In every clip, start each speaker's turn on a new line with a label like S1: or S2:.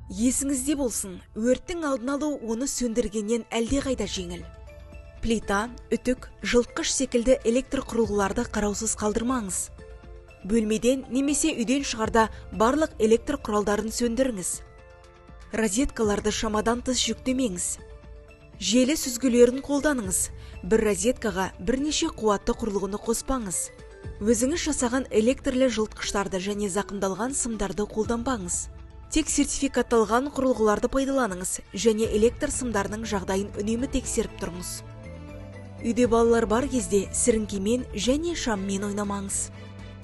S1: Есіңізде болсын, өрттің алдын алу оны сөндіргеннен әлдеқайда жеңіл. Плита, үтік, жылытқыш секілді электр құрылғыларды қараусыз қалдырмаңыз. Бөлмеден немесе үйден шығарда барлық электр құралдарын сөндіріңіз. Розеткаларды шамадан тыс жүктемеңіз. Желі сүзгілерін қолданыңыз. Бір розеткаға бірнеше қуатты құрылғыны қоспаңыз. Өзіңіз жасаған электрлі жылытқыштарды және зақымдалған сымдарды қолданбаңыз. Тек сертификатталған құрылғыларды пайдаланыңыз және электр сымдарының жағдайын үнемі тексеріп тұрыңыз. Үйде балалар бар кезде сіріңкемен және шаммен ойнамаңыз.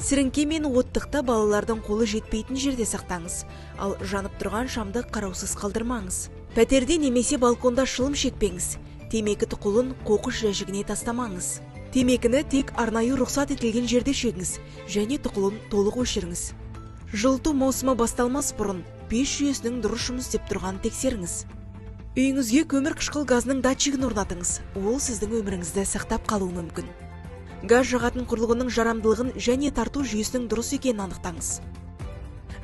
S1: Сіріңке мен оттықта балалардың қолы жетпейтін жерде сақтаңыз, ал жанып тұрған шамды қараусыз қалдырмаңыз. Пәтерде немесе балконда шылым шекпеңіз. Темекі тұқылын қоқыс жәшігіне тастамаңыз. Темекіні тек арнайы рұқсат етілген жерде шегіңіз және тұқылын толық өшіріңіз. Жылыту маусымы басталмас бұрын пеш жүйесінің дұрыс жұмыс істеп тұрғанын тексеріңіз. Үйіңізге көмір қышқыл газының датчигін орнатыңыз. Ол сіздің өміріңізді сақтап қалуы мүмкін. Газ жағатын құрылғының жарамдылығын және тарту жүйесінің дұрыс екенін анықтаңыз.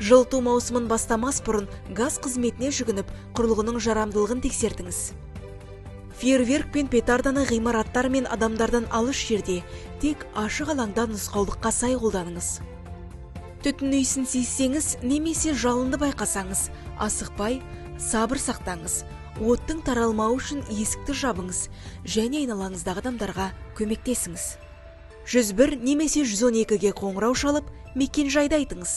S1: Жылыту маусымын бастамас бұрын газ қызметіне жүгініп, құрылғының жарамдылығын тексертіңіз. Фейерверк пен петарданы ғимараттар мен адамдардан алыс жерде, тек ашық алаңда нұсқаулыққа сай қолданыңыз. Түтін иісін сезсеңіз немесе жалынды байқасаңыз, асықпай, сабыр сақтаңыз. Оттың таралмауы үшін есікті жабыңыз және айналаңыздағы адамдарға көмектесіңіз. 101 немесе 112-ге қоңырау шалып, мекен-жайды айтыңыз.